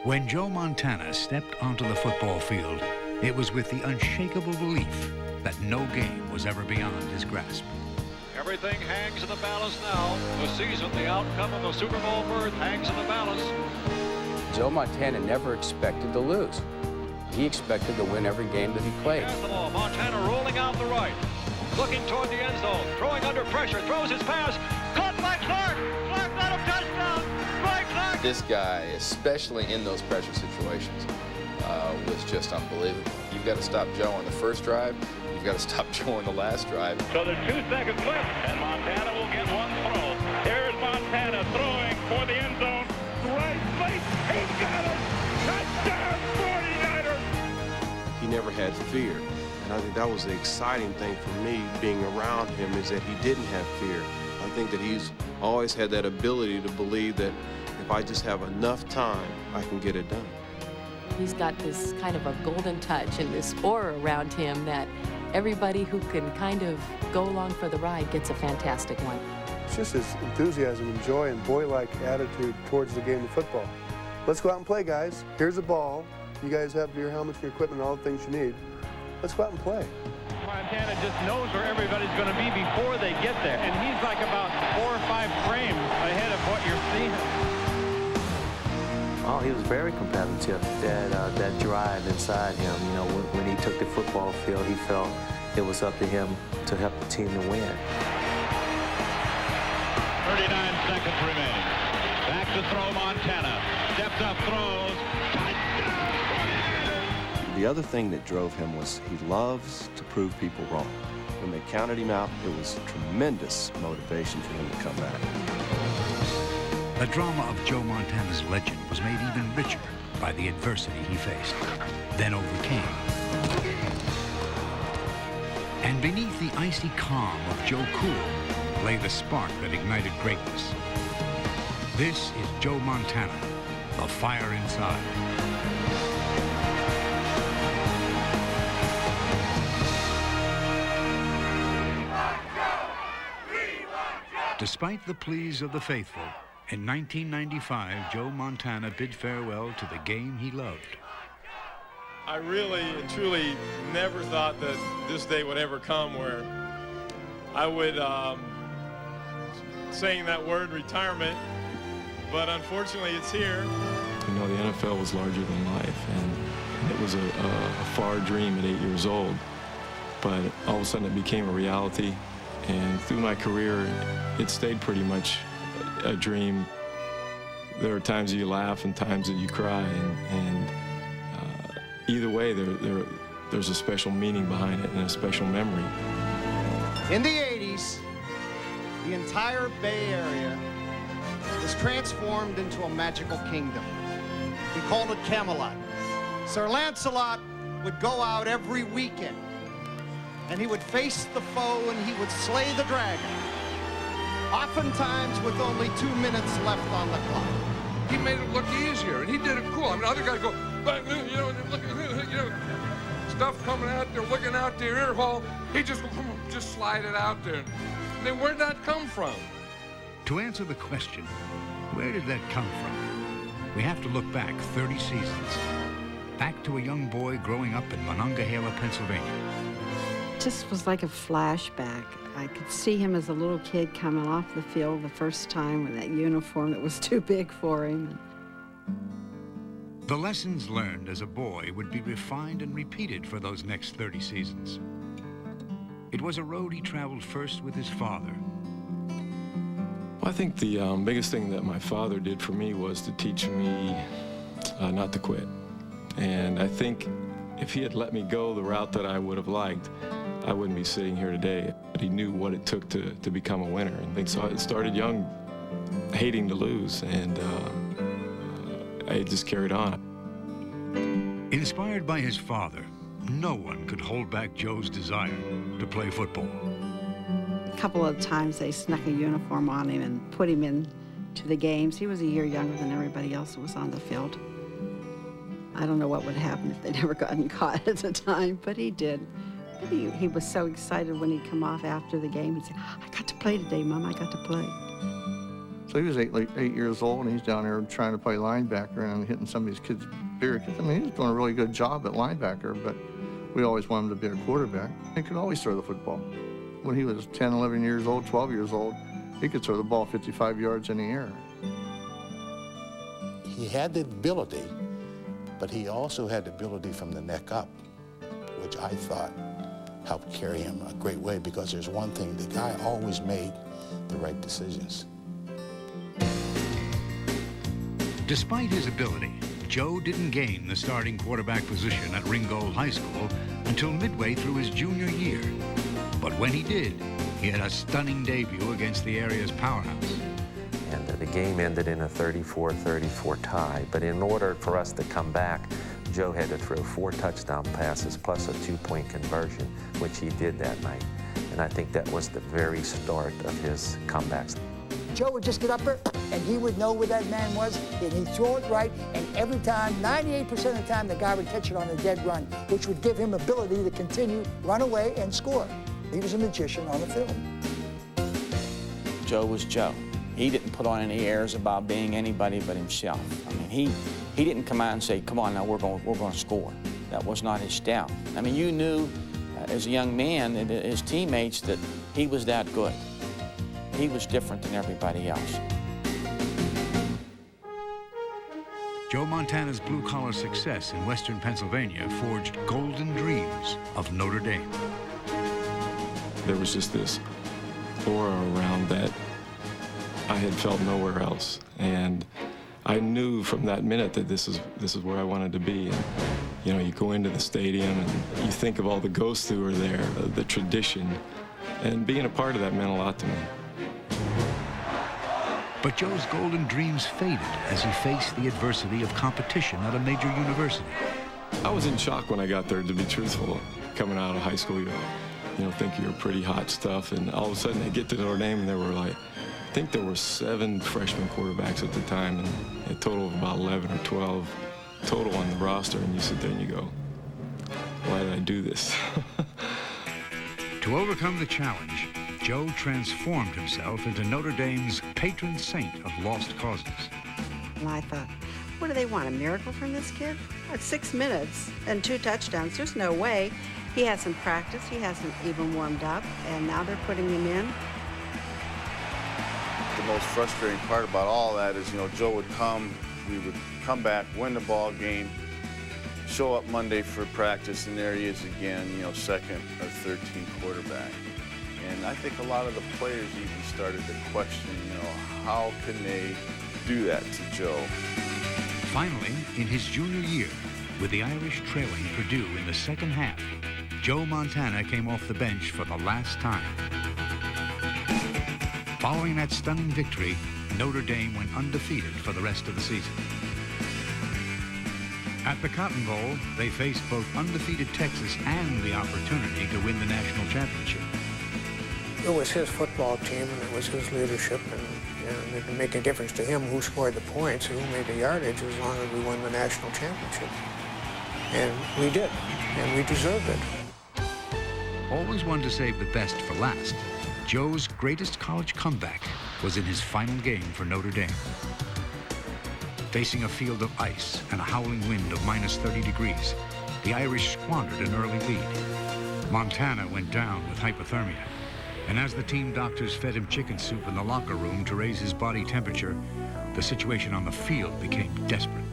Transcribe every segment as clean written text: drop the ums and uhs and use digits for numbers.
When Joe Montana stepped onto the football field, it was with the unshakable belief that no game was ever beyond his grasp. Everything hangs in the balance now. The season, the outcome of the Super Bowl berth hangs in the balance. Joe Montana never expected to lose. He expected to win every game that he played. Has the ball. Montana rolling out the right, looking toward the end zone, throwing under pressure, throws his pass, caught by Clark. Clark got him, touchdown. Dwight Clark. This guy, especially in those pressure situations, was just unbelievable. You've got to stop Joe on the first drive. You've got to stop Joe on the last drive. So there's 2 seconds left, and Montana will get one throw. Here's Montana throwing for the end zone. Right place, he's got it! Touchdown, 49ers! He never had fear, and I think that was the exciting thing for me being around him, is that he didn't have fear. I think that he's always had that ability to believe that if I just have enough time, I can get it done. He's got this kind of a golden touch and this aura around him that everybody who can kind of go along for the ride gets a fantastic one. It's just his enthusiasm and joy and boy-like attitude towards the game of football. Let's go out and play, guys. Here's a ball. You guys have your helmets, your equipment, all the things you need. Let's go out and play. Montana just knows where everybody's going to be before they get there, and he's like about 4 or 5 frames ahead of what you're seeing. Oh, he was very competitive. That drive inside him, you know, when he took the football field, he felt it was up to him to help the team to win. 39 seconds remaining. Back to throw Montana. Steps up, throws. Touchdown! The other thing that drove him was he loves to prove people wrong. When they counted him out, it was tremendous motivation for him to come back. The drama of Joe Montana's legend was made even richer by the adversity he faced, then overcame. And beneath the icy calm of Joe Cool lay the spark that ignited greatness. This is Joe Montana, the fire inside. Despite the pleas of the faithful, in 1995, Joe Montana bid farewell to the game he loved. I really and truly never thought that this day would ever come where I would saying that word, retirement, but unfortunately it's here. You know, the NFL was larger than life, and it was a far dream at 8 years old, but all of a sudden it became a reality, and through my career, it stayed pretty much a dream. There are times that you laugh and times that you cry, and either way, there's a special meaning behind it and a special memory. In the 80s, the entire Bay Area was transformed into a magical kingdom. We called it Camelot. Sir Lancelot would go out every weekend, and he would face the foe and he would slay the dragon, oftentimes with only 2 minutes left on the clock. He made it look easier, and he did it cool. I mean, other guys go, you know, look, you know, stuff coming out there, looking out their ear hole. He just slide it out there. And then where'd that come from? To answer the question, where did that come from? We have to look back 30 seasons. Back to a young boy growing up in Monongahela, Pennsylvania. It just was like a flashback. I could see him as a little kid coming off the field the first time with that uniform that was too big for him. The lessons learned as a boy would be refined and repeated for those next 30 seasons. It was a road he traveled first with his father. Well, I think the biggest thing that my father did for me was to teach me not to quit. And I think if he had let me go the route that I would have liked, I wouldn't be sitting here today. He knew what it took to become a winner. And so I started young, hating to lose, and I just carried on. Inspired by his father, no one could hold back Joe's desire to play football. A couple of times they snuck a uniform on him and put him into the games. He was a year younger than everybody else that was on the field. I don't know what would happen if they never gotten caught at the time, but he did. He was so excited when he'd come off after the game. He'd say, I got to play today, Mom, I got to play. So he was 8 years old, and he's down there trying to play linebacker and hitting some of these kids' bigger kids. I mean, he was doing a really good job at linebacker, but we always wanted him to be a quarterback. He could always throw the football. When he was 10, 11 years old, 12 years old, he could throw the ball 55 yards in the air. He had the ability, but he also had the ability from the neck up, which I thought helped carry him a great way, because there's one thing, the guy always made the right decisions. Despite his ability, Joe didn't gain the starting quarterback position at Ringgold High School until midway through his junior year. But when he did, he had a stunning debut against the area's powerhouse. And the game ended in a 34-34 tie. But in order for us to come back, Joe had to throw 4 touchdown passes plus a 2-point conversion, which he did that night. And I think that was the very start of his comebacks. Joe would just get up there, and he would know where that man was, and he'd throw it right, and every time, 98% of the time, the guy would catch it on a dead run, which would give him ability to continue, run away, and score. He was a magician on the field. Joe was Joe. He didn't put on any airs about being anybody but himself. I mean, he didn't come out and say, come on now, we're going to score. That was not his style. I mean, you knew as a young man and his teammates that he was that good. He was different than everybody else. Joe Montana's blue-collar success in Western Pennsylvania forged golden dreams of Notre Dame. There was just this aura around that I had felt nowhere else. And I knew from that minute that this is where I wanted to be. And, you know, you go into the stadium and you think of all the ghosts who are there, the tradition, and being a part of that meant a lot to me. But Joe's golden dreams faded as he faced the adversity of competition at a major university. I was in shock when I got there, to be truthful. Coming out of high school, you think you're pretty hot stuff, and all of a sudden they get to Notre Dame and there were I think there were 7 freshman quarterbacks at the time, and a total of about 11 or 12 total on the roster, and you sit there and you go, why did I do this? To overcome the challenge, Joe transformed himself into Notre Dame's patron saint of lost causes. And I thought, what do they want, a miracle from this kid? At 6 minutes and 2 touchdowns, there's no way. He hasn't practiced, he hasn't even warmed up, and now they're putting him in. The most frustrating part about all that is, Joe would come, we would come back, win the ball game, show up Monday for practice, and there he is again, second or 13th quarterback. And I think a lot of the players even started to question, how can they do that to Joe? Finally, in his junior year, with the Irish trailing Purdue in the second half, Joe Montana came off the bench for the last time. Following that stunning victory, Notre Dame went undefeated for the rest of the season. At the Cotton Bowl, they faced both undefeated Texas and the opportunity to win the national championship. It was his football team, and it was his leadership, and it didn't make a difference to him who scored the points, who made the yardage, as long as we won the national championship. And we did, and we deserved it. Always one to save the best for last, Joe's greatest college comeback was in his final game for Notre Dame. Facing a field of ice and a howling wind of -30 degrees, the Irish squandered an early lead. Montana went down with hypothermia, and as the team doctors fed him chicken soup in the locker room to raise his body temperature, the situation on the field became desperate.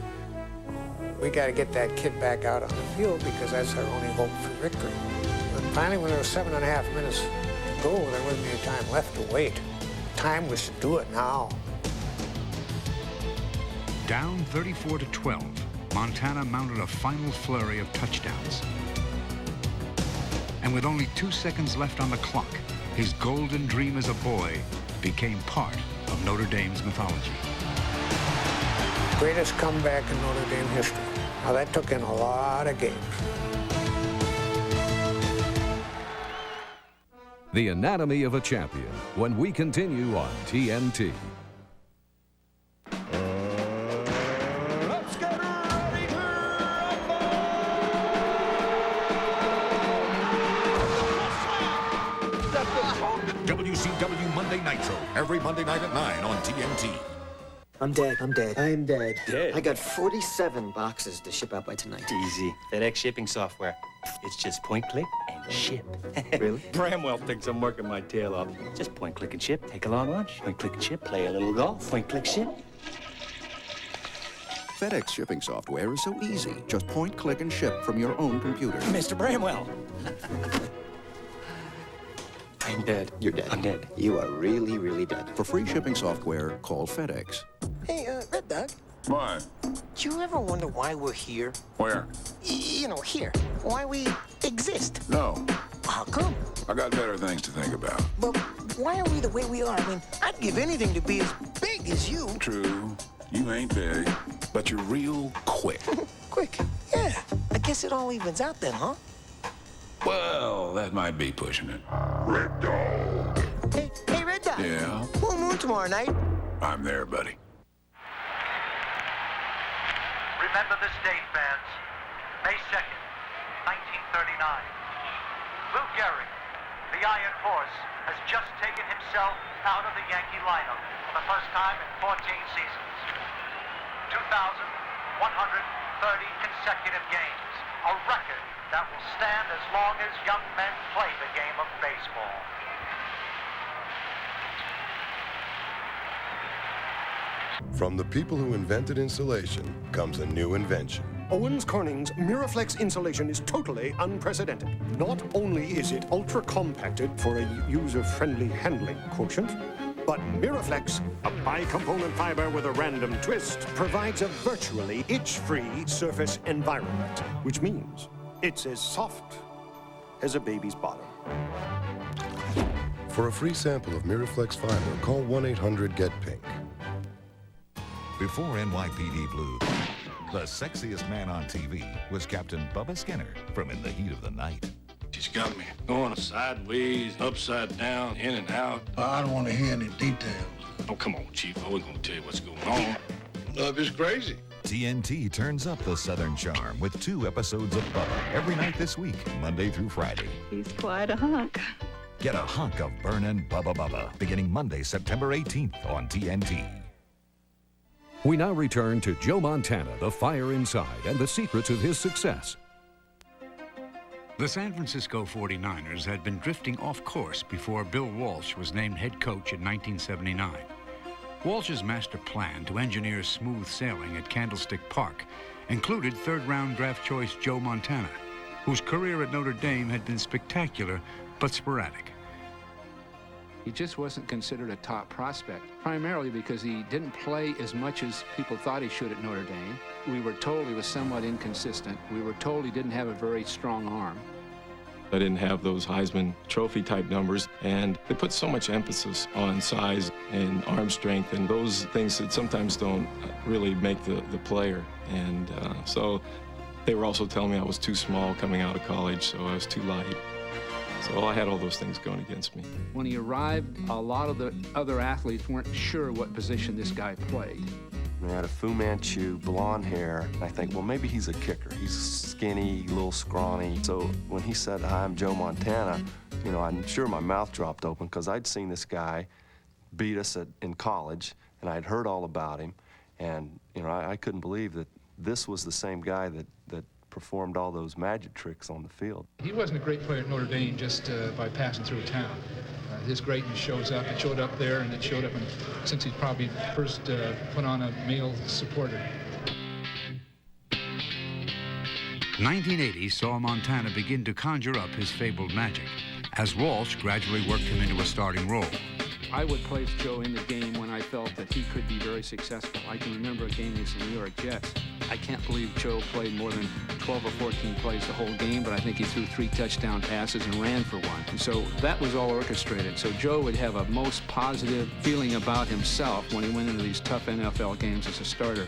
We got to get that kid back out on the field because that's our only hope for victory. And finally, when there was 7.5 minutes to go, there wasn't any time left to wait. Time was to do it now. Down 34-12, Montana mounted a final flurry of touchdowns. And with only 2 seconds left on the clock, his golden dream as a boy became part of Notre Dame's mythology. Greatest comeback in Notre Dame history. Now that took in a lot of games. The Anatomy of a Champion, when we continue on TNT. Let's get ready to WCW Monday Nitro, every Monday night at 9 on TNT. I'm dead. I'm dead. Dead? I got 47 boxes to ship out by tonight. Easy. FedEx shipping software. It's just point, click, and ship. Really? Bramwell thinks I'm working my tail off. Just point, click, and ship. Take a long lunch. Point, click, and ship. Play a little golf. Point, click, ship. FedEx shipping software is so easy. Just point, click, and ship from your own computer. Mr. Bramwell. I'm dead. You're dead. I'm dead. You are really, really dead. For free shipping software, call FedEx. Hey, Red Dog, What? do you ever wonder why we're here? Where? You know, here. Why we exist? No. How come? I got better things to think about. But why are we the way we are? I mean, I'd give anything to be as big as you. True. You ain't big, but you're real quick. Quick. Yeah. I guess it all evens out then, huh? Well, that might be pushing it. Red Dog. Hey, Red Dog. Yeah? Full moon tomorrow night. I'm there, buddy. Remember this date, fans. May 2nd, 1939. Lou Gehrig, the Iron Horse, has just taken himself out of the Yankee lineup for the first time in 14 seasons. 2,130 consecutive games, a record that will stand as long as young men play the game of baseball. From the people who invented insulation comes a new invention. Owens Corning's Miraflex insulation is totally unprecedented. Not only is it ultra-compacted for a user-friendly handling quotient, but Miraflex, a bi-component fiber with a random twist, provides a virtually itch-free surface environment, which means it's as soft as a baby's bottom. For a free sample of Miraflex fiber, call 1-800-GET-PINK. Before NYPD Blue, the sexiest man on TV was Captain Bubba Skinner from In the Heat of the Night. She's got me going sideways, upside down, in and out. I don't want to hear any details. Oh, come on, Chief. We're going to tell you what's going on. Love is crazy. TNT turns up the Southern charm with 2 episodes of Bubba every night this week, Monday through Friday. He's quite a hunk. Get a hunk of burnin' Bubba Bubba beginning Monday, September 18th on TNT. We now return to Joe Montana, the fire inside, and the secrets of his success. The San Francisco 49ers had been drifting off course before Bill Walsh was named head coach in 1979. Walsh's master plan to engineer smooth sailing at Candlestick Park included third-round draft choice Joe Montana, whose career at Notre Dame had been spectacular but sporadic. He just wasn't considered a top prospect, primarily because he didn't play as much as people thought he should at Notre Dame. We were told he was somewhat inconsistent. We were told he didn't have a very strong arm. I didn't have those Heisman Trophy type numbers, and they put so much emphasis on size and arm strength and those things that sometimes don't really make the player. And so they were also telling me I was too small coming out of college, so I was too light. So I had all those things going against me. When he arrived, a lot of the other athletes weren't sure what position this guy played. He had a Fu Manchu, blonde hair. I think, well, maybe he's a kicker. He's skinny, a little scrawny. So when he said, "Hi, I'm Joe Montana," you know, I'm sure my mouth dropped open because I'd seen this guy beat us in college, and I'd heard all about him. And, you know, I couldn't believe that this was the same guy that performed all those magic tricks on the field. He wasn't a great player at Notre Dame just by passing through town. His greatness shows up. It showed up there, and it showed up since he probably first put on a male supporter. 1980 saw Montana begin to conjure up his fabled magic, as Walsh gradually worked him into a starting role. I would place Joe in the game when I felt that he could be very successful. I can remember a game against the New York Jets. I can't believe Joe played more than 12 or 14 plays the whole game, but I think he threw 3 touchdown passes and ran for 1. And so that was all orchestrated. So Joe would have a most positive feeling about himself when he went into these tough NFL games as a starter.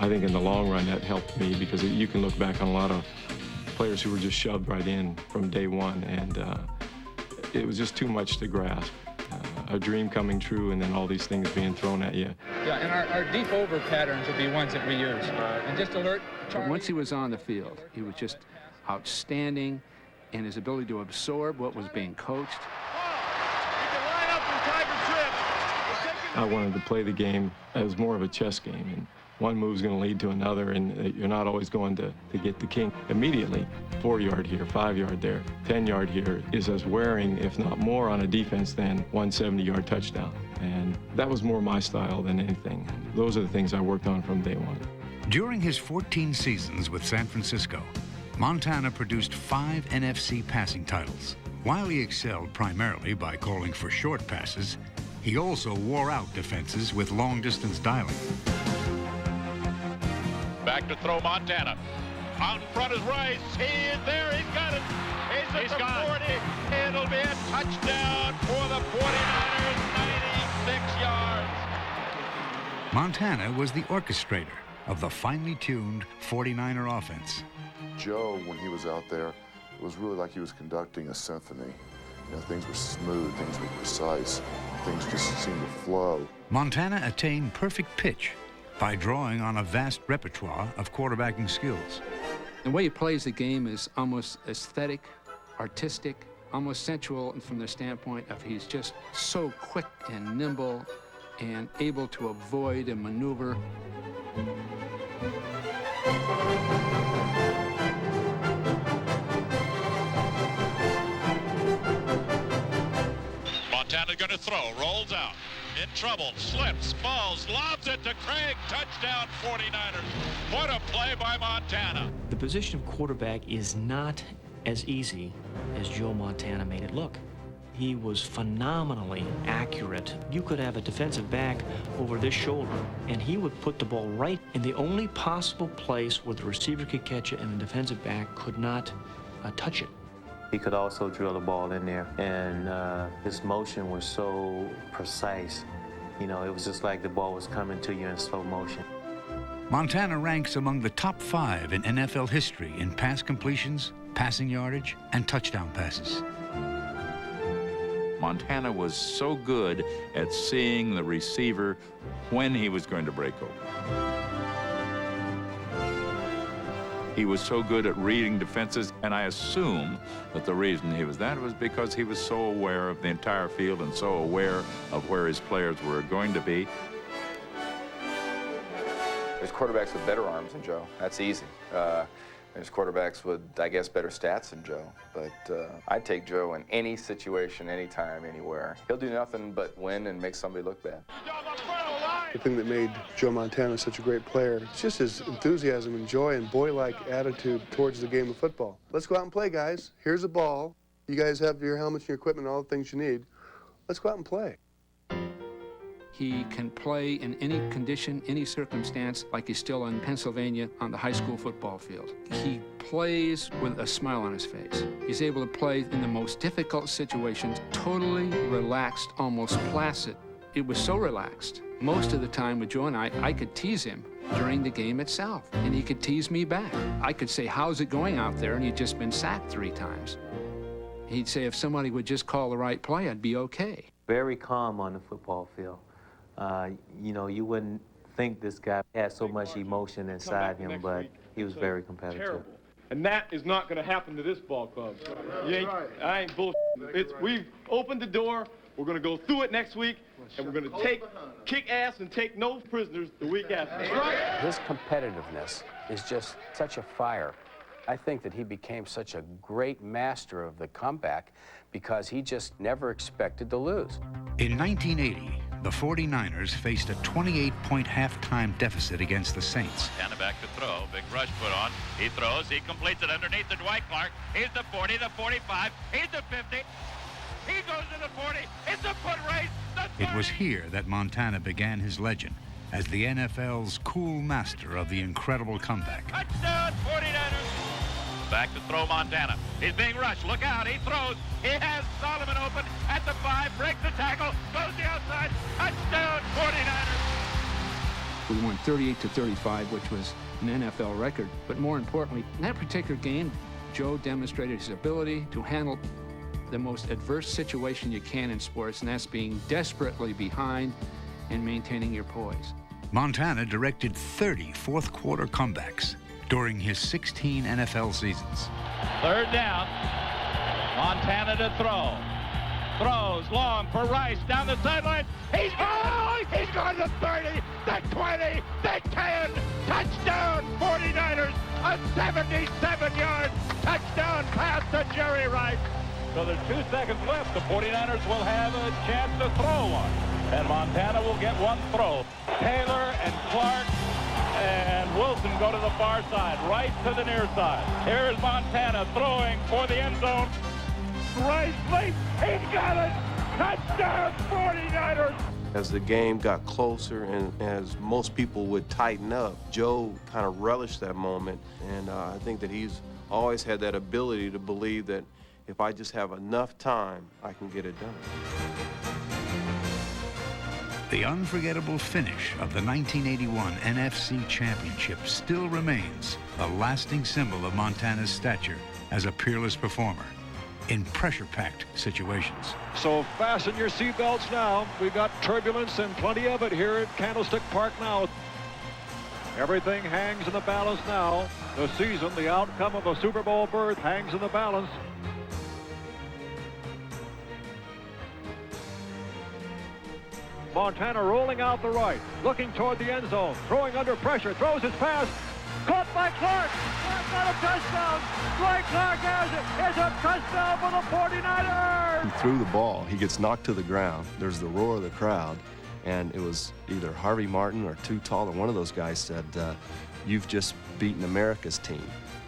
I think in the long run that helped me because you can look back on a lot of players who were just shoved right in from day one, and it was just too much to grasp. A dream coming true and then all these things being thrown at you. Yeah, and our deep over patterns would be ones that we use. And just alert Charlie. But once he was on the field, he was just outstanding in his ability to absorb what was being coached. You can line up in Tiger I wanted to play the game as more of a chess game, and one move's going to lead to another, and you're not always going to get the king immediately. 4-yard here, 5-yard there, 10-yard here is as wearing, if not more, on a defense than 170-yard touchdown. And that was more my style than anything. Those are the things I worked on from day one. During his 14 seasons with San Francisco, Montana produced 5 NFC passing titles. While he excelled primarily by calling for short passes, he also wore out defenses with long-distance dialing. Back to throw Montana. Out in front is Rice. He is there. He's got it. He's at the 40. It'll be a touchdown for the 49ers. 96 yards. Montana was the orchestrator of the finely tuned 49er offense. Joe, when he was out there, it was really like he was conducting a symphony. You know, things were smooth, things were precise, things just seemed to flow. Montana attained perfect pitch by drawing on a vast repertoire of quarterbacking skills. The way he plays the game is almost aesthetic, artistic, almost sensual from the standpoint of he's just so quick and nimble and able to avoid and maneuver. Montana going to throw, rolls out, in trouble, slips, falls, lobs it to Craig, touchdown 49ers. What a play by Montana. The position of quarterback is not as easy as Joe Montana made it look. He was phenomenally accurate. You could have a defensive back over this shoulder, and he would put the ball right in the only possible place where the receiver could catch it and the defensive back could not touch it. He could also drill the ball in there, and his motion was so precise. You know, it was just like the ball was coming to you in slow motion. Montana ranks among the top 5 in NFL history in pass completions, passing yardage, and touchdown passes. Montana was so good at seeing the receiver when he was going to break open. He was so good at reading defenses, and I assume that the reason he was that was because he was so aware of the entire field and so aware of where his players were going to be. There's quarterbacks with better arms than Joe. That's easy. There's quarterbacks with, I guess, better stats than Joe. But I'd take Joe in any situation, anytime, anywhere. He'll do nothing but win and make somebody look bad. The thing that made Joe Montana such a great player is just his enthusiasm and joy and boy-like attitude towards the game of football. Let's go out and play, guys. Here's a ball. You guys have your helmets and your equipment and all the things you need. Let's go out and play. He can play in any condition, any circumstance, like he's still in Pennsylvania on the high school football field. He plays with a smile on his face. He's able to play in the most difficult situations, totally relaxed, almost placid. It was so relaxed. Most of the time with Joe and I could tease him during the game itself, and he could tease me back. I could say, how's it going out there? And he'd just been sacked 3 times. He'd say, if somebody would just call the right play, I'd be okay. Very calm on the football field. You know, you wouldn't think this guy had so much emotion inside him, but he was very competitive. Terrible. And that is not going to happen to this ball club. I ain't bullshit. We've opened the door. We're going to go through it next week, and we're going to kick ass and take no prisoners the week after. His competitiveness is just such a fire. I think that he became such a great master of the comeback because he just never expected to lose. In 1980, the 49ers faced a 28-point halftime deficit against the Saints. Montana back to throw. Big rush put on. He throws. He completes it underneath to Dwight Clark. He's the 40, the 45. He's the 50. He goes to the 40. It's a foot race. It was here that Montana began his legend as the NFL's cool master of the incredible comeback. Touchdown, 49ers. Back to throw Montana. He's being rushed. Look out. He throws. He has Solomon open at the 5. Breaks the tackle. Goes the outside. Touchdown, 49ers. We won 38-35, which was an NFL record. But more importantly, in that particular game, Joe demonstrated his ability to handle the most adverse situation you can in sports, and that's being desperately behind and maintaining your poise. Montana directed 30 fourth-quarter comebacks during his 16 NFL seasons. 3rd down. Montana to throw. Throws long for Rice down the sideline. He's got it! going to 30, the 20, the 10. Touchdown, 49ers. A 77-yard touchdown pass to Jerry Rice. So there's 2 seconds left. The 49ers will have a chance to throw one. And Montana will get one throw. Taylor and Clark and Wilson go to the far side, right to the near side. Here's Montana throwing for the end zone. Rice late. He got it. Touchdown, 49ers. As the game got closer and as most people would tighten up, Joe kind of relished that moment. And I think that he's always had that ability to believe that if I just have enough time, I can get it done. The unforgettable finish of the 1981 NFC Championship still remains a lasting symbol of Montana's stature as a peerless performer in pressure-packed situations. So fasten your seatbelts now. We've got turbulence and plenty of it here at Candlestick Park now. Everything hangs in the balance now. The season, the outcome of a Super Bowl berth hangs in the balance. Montana rolling out the right, looking toward the end zone, throwing under pressure, throws his pass, caught by Clark. Clark got a touchdown. Dwight Clark has it. It's a touchdown for the 49ers. He threw the ball. He gets knocked to the ground. There's the roar of the crowd, and it was either Harvey Martin or Too Tall, or one of those guys said, "You've just beaten America's team."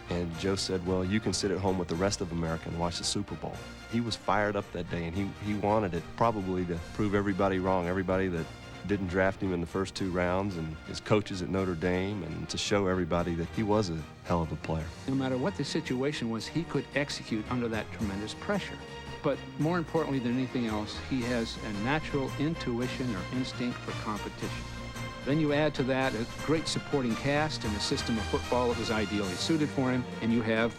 And Joe said, "Well, you can sit at home with the rest of America and watch the Super Bowl." He was fired up that day, and he wanted it probably to prove everybody wrong, everybody that didn't draft him in the first 2 rounds, and his coaches at Notre Dame, and to show everybody that he was a hell of a player. No matter what the situation was, he could execute under that tremendous pressure. But more importantly than anything else, he has a natural intuition or instinct for competition. Then you add to that a great supporting cast and a system of football that was ideally suited for him, and you have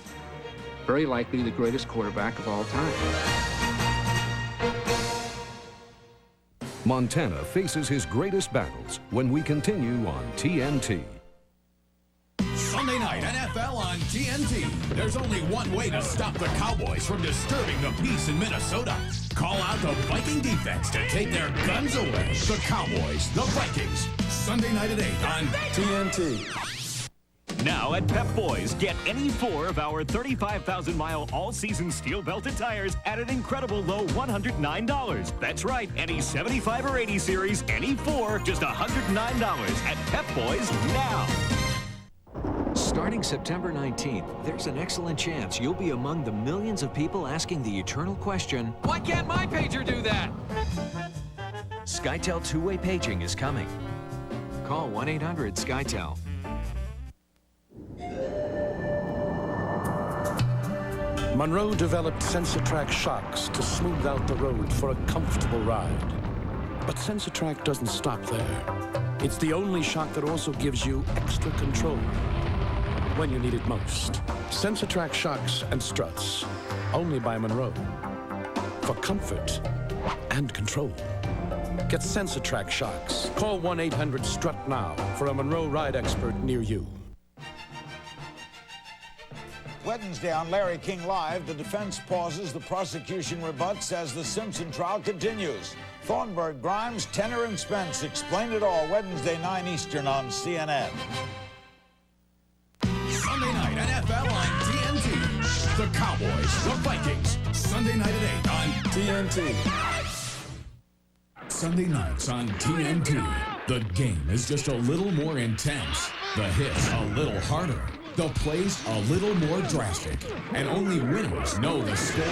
very likely the greatest quarterback of all time. Montana faces his greatest battles when we continue on TNT. Sunday night NFL on TNT. There's only one way to stop the Cowboys from disturbing the peace in Minnesota. Call out the Viking defense to take their guns away. The Cowboys, the Vikings. Sunday night at 8 on TNT. Now at Pep Boys, get any 4 of our 35,000-mile all-season steel-belted tires at an incredible low $109. That's right, any 75 or 80 series, any 4, just $109 at Pep Boys now. Starting September 19th, there's an excellent chance you'll be among the millions of people asking the eternal question, why can't my pager do that? SkyTel two-way paging is coming. Call 1-800-SkyTel. Monroe developed SensorTrack shocks to smooth out the road for a comfortable ride. But SensorTrack doesn't stop there. It's the only shock that also gives you extra control when you need it most. SensorTrack shocks and struts, only by Monroe. For comfort and control. Get SensorTrack shocks. Call 1-800-STRUT now for a Monroe ride expert near you. Wednesday on Larry King Live, the defense pauses, the prosecution rebuts as the Simpson trial continues. Thornburg, Grimes, Tenner, and Spence explain it all Wednesday, 9 Eastern on CNN. Sunday night NFL on TNT. The Cowboys, the Vikings. Sunday night at 8 on TNT. Sunday nights on TNT. The game is just a little more intense. The hits a little harder. The plays a little more drastic. And only winners know the score.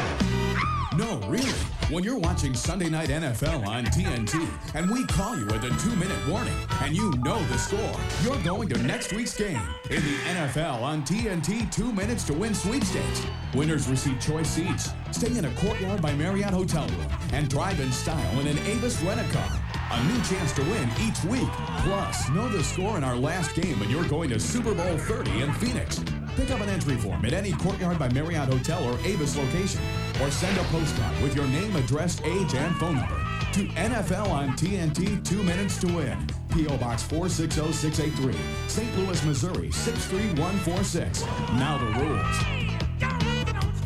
No, really. When you're watching Sunday Night NFL on TNT and we call you with a 2-minute warning and you know the score, you're going to next week's game in the NFL on TNT 2 minutes to win sweepstakes. Winners receive choice seats, stay in a Courtyard by Marriott hotel room, and drive in style in an Avis rent-a-car. A new chance to win each week. Plus, know the score in our last game and you're going to Super Bowl 30 in Phoenix. Pick up an entry form at any Courtyard by Marriott hotel or Avis location. Or send a postcard with your name, address, age, and phone number to NFL on TNT 2 minutes to win. P.O. Box 460683, St. Louis, Missouri 63146. Now the rules.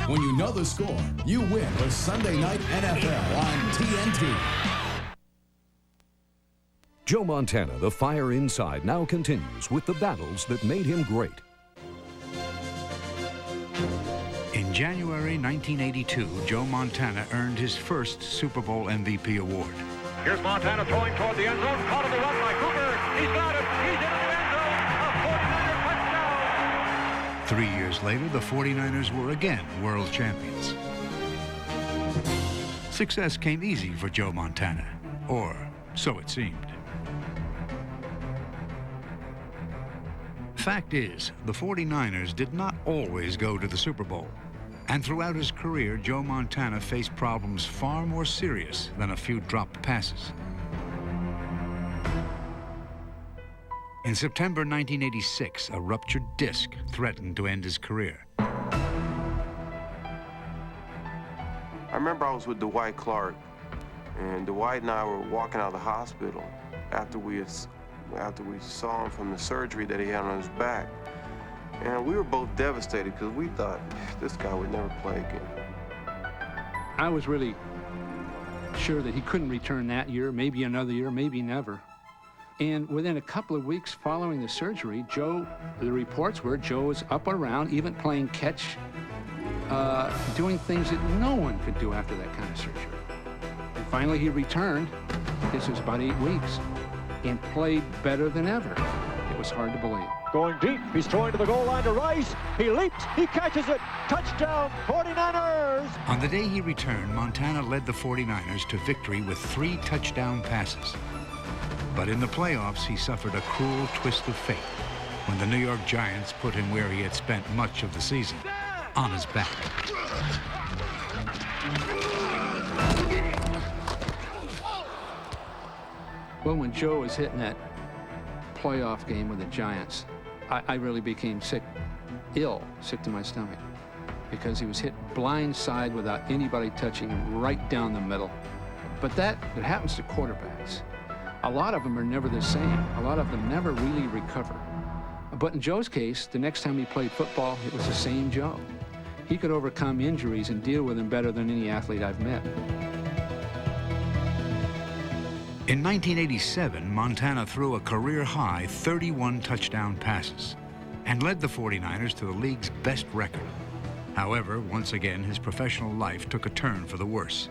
When you know the score, you win with Sunday Night NFL on TNT. Joe Montana, the fire inside, now continues with the battles that made him great. In January 1982, Joe Montana earned his first Super Bowl MVP award. Here's Montana throwing toward the end zone. Caught on the run by Cooper. He's got it. He's into the end zone. A 49er touchdown. 3 years later, the 49ers were again world champions. Success came easy for Joe Montana, or so it seemed. Fact is, the 49ers did not always go to the Super Bowl. And throughout his career, Joe Montana faced problems far more serious than a few dropped passes. In September 1986, a ruptured disc threatened to end his career. I remember I was with Dwight Clark, and Dwight and I were walking out of the hospital after we saw him from the surgery that he had on his back. And we were both devastated because we thought this guy would never play again. I was really sure that he couldn't return that year, maybe another year, maybe never. And within a couple of weeks following the surgery, the reports were Joe was up and around, even playing catch, doing things that no one could do after that kind of surgery. And finally he returned, this was about 8 weeks, and played better than ever. It was hard to believe. Going deep, he's throwing to the goal line to Rice. He leaps, he catches it. Touchdown, 49ers! On the day he returned, Montana led the 49ers to victory with 3 touchdown passes. But in the playoffs, he suffered a cruel twist of fate when the New York Giants put him where he had spent much of the season, on his back. Well, when Joe was hitting that playoff game with the Giants, I really became sick to my stomach, because he was hit blind side without anybody touching him right down the middle. But it happens to quarterbacks. A lot of them are never the same. A lot of them never really recover. But in Joe's case, the next time he played football, it was the same Joe. He could overcome injuries and deal with them better than any athlete I've met. In 1987, Montana threw a career-high 31 touchdown passes and led the 49ers to the league's best record. However, once again, his professional life took a turn for the worse.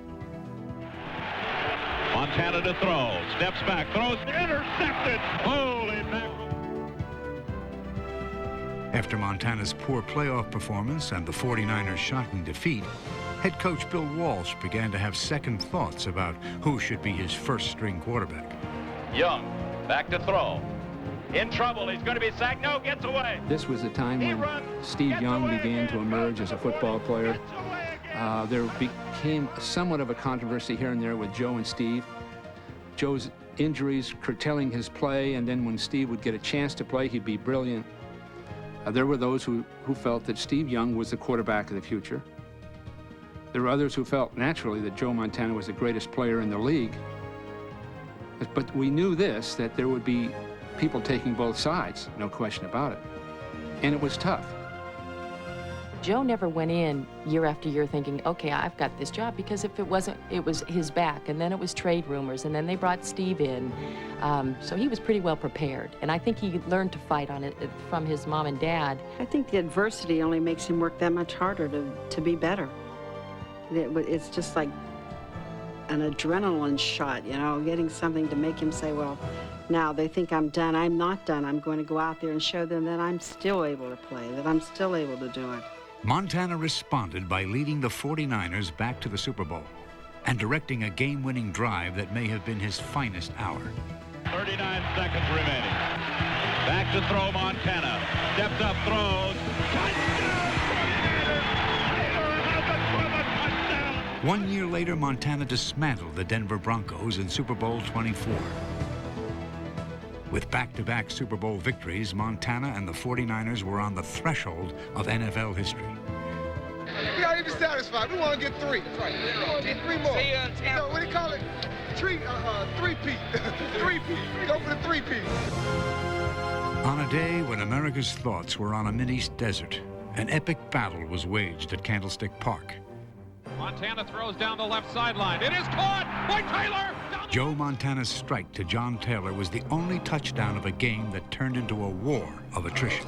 Montana to throw, steps back, throws, intercepted. Holy mackerel. After Montana's poor playoff performance and the 49ers' shocking defeat, head coach Bill Walsh began to have second thoughts about who should be his first-string quarterback. Young, back to throw. In trouble, he's going to be sacked. No, gets away. This was the time when Steve Young began to emerge as a football player. There became somewhat of a controversy here and there with Joe and Steve. Joe's injuries curtailing his play, and then when Steve would get a chance to play, he'd be brilliant. There were those who felt that Steve Young was the quarterback of the future. There were others who felt naturally that Joe Montana was the greatest player in the league. But we knew this, that there would be people taking both sides, no question about it. And it was tough. Joe never went in year after year thinking, okay, I've got this job, because if it wasn't, it was his back, and then it was trade rumors, and then they brought Steve in. So he was pretty well prepared. And I think he learned to fight on it from his mom and dad. I think the adversity only makes him work that much harder to be better. It's just like an adrenaline shot, you know, getting something to make him say, well, now they think I'm done. I'm not done. I'm going to go out there and show them that I'm still able to play, that I'm still able to do it. Montana responded by leading the 49ers back to the Super Bowl and directing a game-winning drive that may have been his finest hour. 39 seconds remaining. Back to throw, Montana. Steps up, throws. Touchdown! 1 year later, Montana dismantled the Denver Broncos in Super Bowl 24. With back-to-back Super Bowl victories, Montana and the 49ers were on the threshold of NFL history. We aren't even satisfied. We want to get 3. That's right. We want to get 3 more. So what do you call it? Three-peat. Three-peat. Go for the three-peat. On a day when America's thoughts were on a Mideast desert, an epic battle was waged at Candlestick Park. Montana throws down the left sideline. It is caught by Taylor. Down the Joe Montana's strike to John Taylor was the only touchdown of a game that turned into a war of attrition.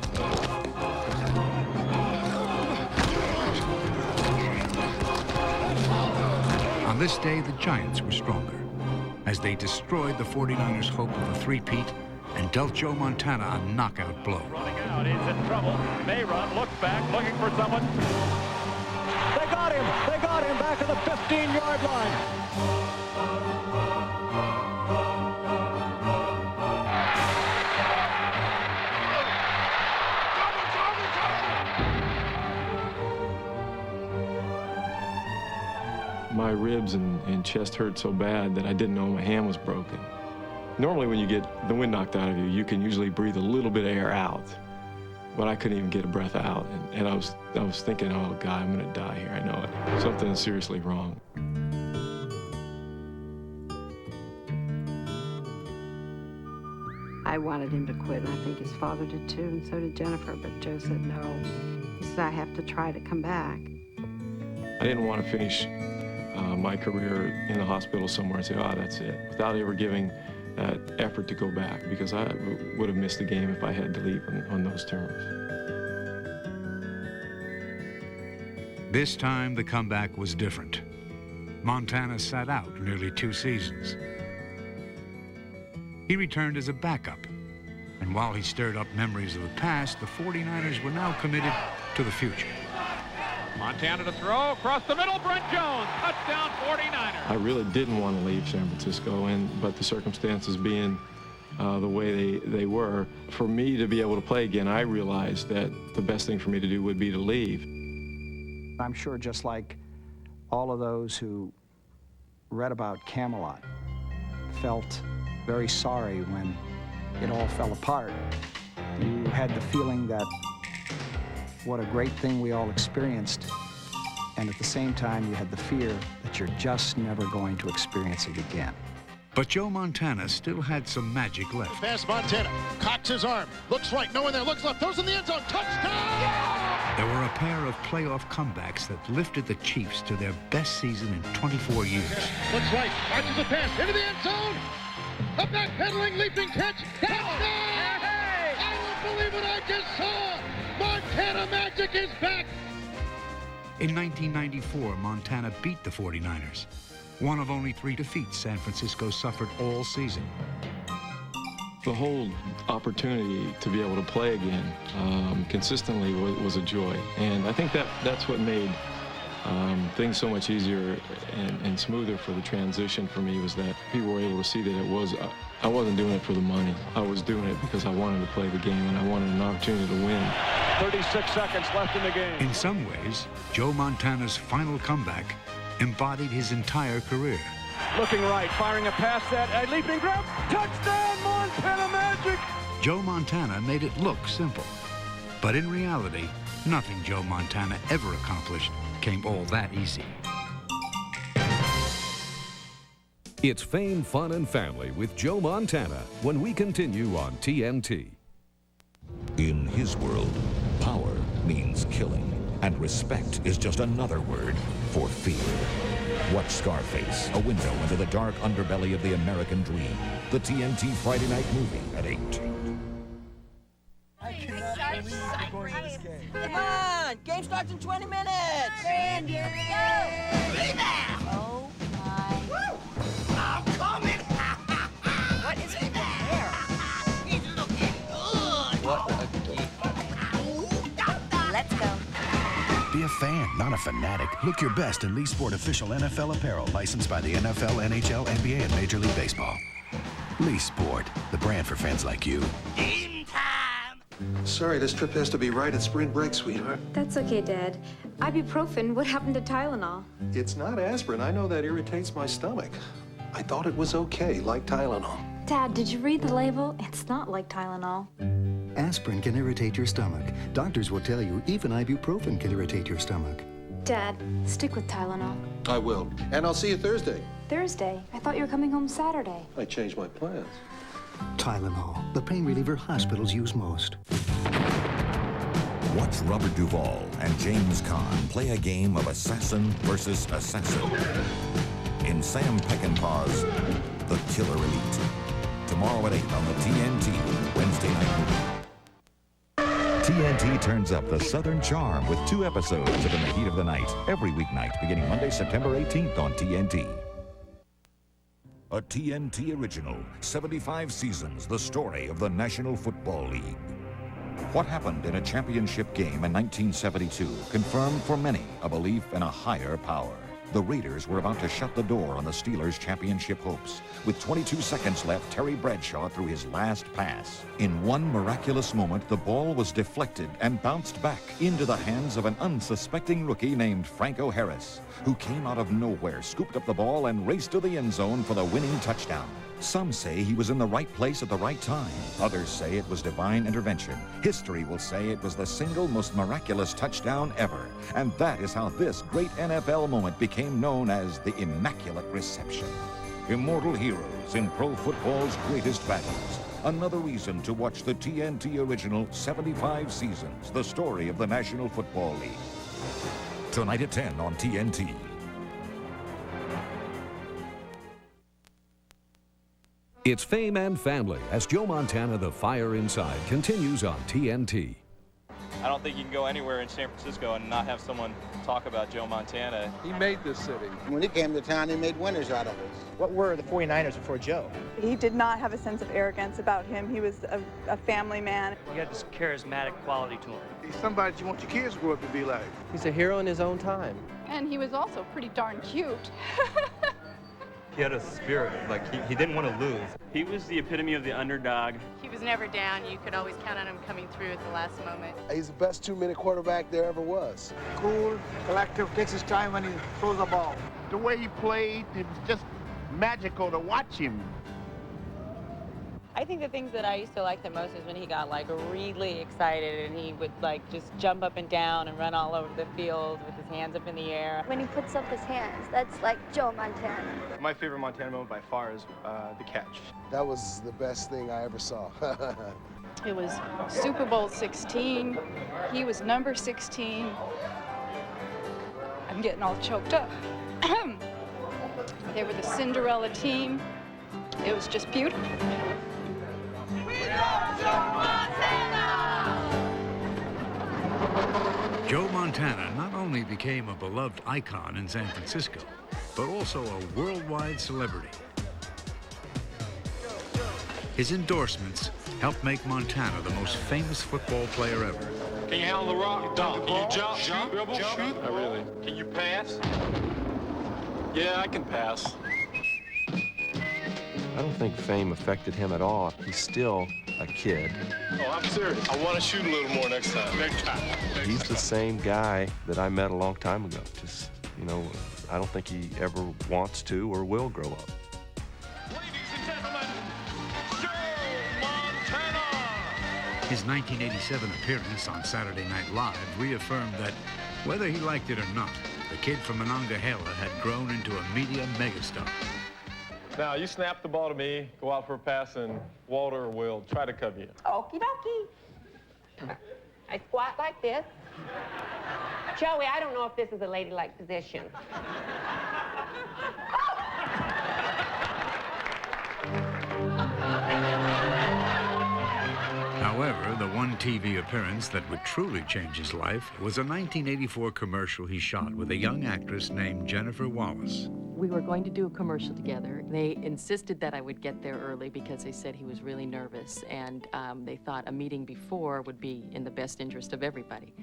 On this day, the Giants were stronger, as they destroyed the 49ers' hope of a three-peat and dealt Joe Montana a knockout blow. Running out, he's in trouble. May run, looks back, looking for someone. They got him! They got him back to the 15-yard line. My ribs and chest hurt so bad that I didn't know my hand was broken. Normally when you get the wind knocked out of you, you can usually breathe a little bit of air out. But I couldn't even get a breath out. And I was thinking, oh God, I'm gonna die here, I know it. Something's seriously wrong. I wanted him to quit, and I think his father did too, and so did Jennifer, but Joe said no. He said, I have to try to come back. I didn't want to finish my career in the hospital somewhere and say, oh, that's it, without ever giving that effort to go back, because I would have missed the game if I had to leave on those terms. This time, the comeback was different. Montana sat out nearly 2 seasons. He returned as a backup, and while he stirred up memories of the past, the 49ers were now committed to the future. Montana to throw, across the middle, Brent Jones, touchdown 49ers. I really didn't want to leave San Francisco, but the circumstances being the way they were, for me to be able to play again, I realized that the best thing for me to do would be to leave. I'm sure just like all of those who read about Camelot felt very sorry when it all fell apart. You had the feeling that what a great thing we all experienced, and at the same time you had the fear that you're just never going to experience it again. But Joe Montana still had some magic left. Pass Montana, cocks his arm, looks right, no one there, looks left, throws in the end zone, touchdown! Yeah! There were a pair of playoff comebacks that lifted the Chiefs to their best season in 24 years. Looks right, arches a pass, into the end zone, a backpedaling, leaping catch, touchdown! Hey! I won't believe what I just saw! Montana magic is back! In 1994, Montana beat the 49ers. One of only 3 defeats San Francisco suffered all season. The whole opportunity to be able to play again consistently was a joy. And I think that's what made things so much easier and smoother for the transition for me, was that people were able to see that I wasn't doing it for the money. I was doing it because I wanted to play the game and I wanted an opportunity to win. 36 seconds left in the game. In some ways, Joe Montana's final comeback embodied his entire career. Looking right, firing a pass, that a leaping grab, touchdown Montana Magic! Joe Montana made it look simple, but in reality, nothing Joe Montana ever accomplished came all that easy. It's Fame, Fun, and Family with Joe Montana when we continue on TNT. In his world, power means killing, and respect is just another word for fear. Watch Scarface, a window into the dark underbelly of the American dream. The TNT Friday night movie at 8. Come on! Game starts in 20 minutes! Grand, here we go! Be there! Oh, my... Woo! I'm coming! What is it there? He's looking good! What a geek. Let's go. Be a fan, not a fanatic. Look your best in Lee Sport official NFL apparel licensed by the NFL, NHL, NBA, and Major League Baseball. Lee Sport, the brand for fans like you. Game time! Sorry, this trip has to be right at spring break, sweetheart. That's okay, Dad. Ibuprofen, what happened to Tylenol? It's not aspirin. I know that irritates my stomach. I thought it was okay, like Tylenol. Dad, did you read the label? It's not like Tylenol. Aspirin can irritate your stomach. Doctors will tell you even ibuprofen can irritate your stomach. Dad, stick with Tylenol. I will. And I'll see you Thursday. Thursday? I thought you were coming home Saturday. I changed my plans. Tylenol, the pain reliever hospitals use most. Watch Robert Duvall and James Caan play a game of assassin versus assassin in Sam Peckinpah's the Killer Elite. Tomorrow at 8 on the TNT Wednesday night. TNT turns up the Southern charm with 2 episodes of In the Heat of the Night every weeknight beginning Monday, September 18th on TNT. A TNT original, 75 seasons, the story of the National Football League. What happened in a championship game in 1972 confirmed for many a belief in a higher power. The Raiders were about to shut the door on the Steelers' championship hopes. With 22 seconds left, Terry Bradshaw threw his last pass. In one miraculous moment, the ball was deflected and bounced back into the hands of an unsuspecting rookie named Franco Harris, who came out of nowhere, scooped up the ball, and raced to the end zone for the winning touchdown. Some say he was in the right place at the right time. Others say it was divine intervention. History will say it was the single most miraculous touchdown ever. And that is how this great NFL moment became known as the Immaculate Reception. Immortal heroes in pro football's greatest battles. Another reason to watch the TNT original 75 seasons, the story of the National Football League. Tonight at 10 on TNT. It's Fame and Family as Joe Montana, The Fire Inside, continues on TNT. I don't think you can go anywhere in San Francisco and not have someone talk about Joe Montana. He made this city. When he came to town, he made winners out of us. What were the 49ers before Joe? He did not have a sense of arrogance about him. He was a family man. He had this charismatic quality to him. He's somebody that you want your kids to grow up to be like. He's a hero in his own time. And he was also pretty darn cute. He had a spirit, like he didn't want to lose. He was the epitome of the underdog. He was never down. You could always count on him coming through at the last moment. He's the best 2-minute quarterback there ever was. Cool, collective, takes his time when he throws the ball. The way he played, it was just magical to watch him. I think the things that I used to like the most is when he got like really excited and he would like just jump up and down and run all over the field with his hands up in the air. When he puts up his hands, that's like Joe Montana. My favorite Montana moment by far is the catch. That was the best thing I ever saw. It was Super Bowl 16. He was number 16. I'm getting all choked up. They were the Cinderella team. It was just beautiful. Joe Montana not only became a beloved icon in San Francisco, but also a worldwide celebrity. His endorsements helped make Montana the most famous football player ever. Can you handle the rock? Dunk. Can you jump? Shoot? Dribble? Shoot? Not really. Can you pass? Yeah, I can pass. I don't think fame affected him at all. He's still a kid. Oh, I'm serious. I want to shoot a little more next time. Next time. He's the same guy that I met a long time ago. Just, you know, I don't think he ever wants to or will grow up. Ladies and gentlemen, Joe Montana! His 1987 appearance on Saturday Night Live reaffirmed that, whether he liked it or not, the kid from Monongahela had grown into a media megastar. Now, you snap the ball to me, go out for a pass, and Walter will try to cover you. Okie dokie. I squat like this. Joey, I don't know if this is a ladylike position. However, the one TV appearance that would truly change his life was a 1984 commercial he shot with a young actress named Jennifer Wallace. We were going to do a commercial together. They insisted that I would get there early because they said he was really nervous, and they thought a meeting before would be in the best interest of everybody.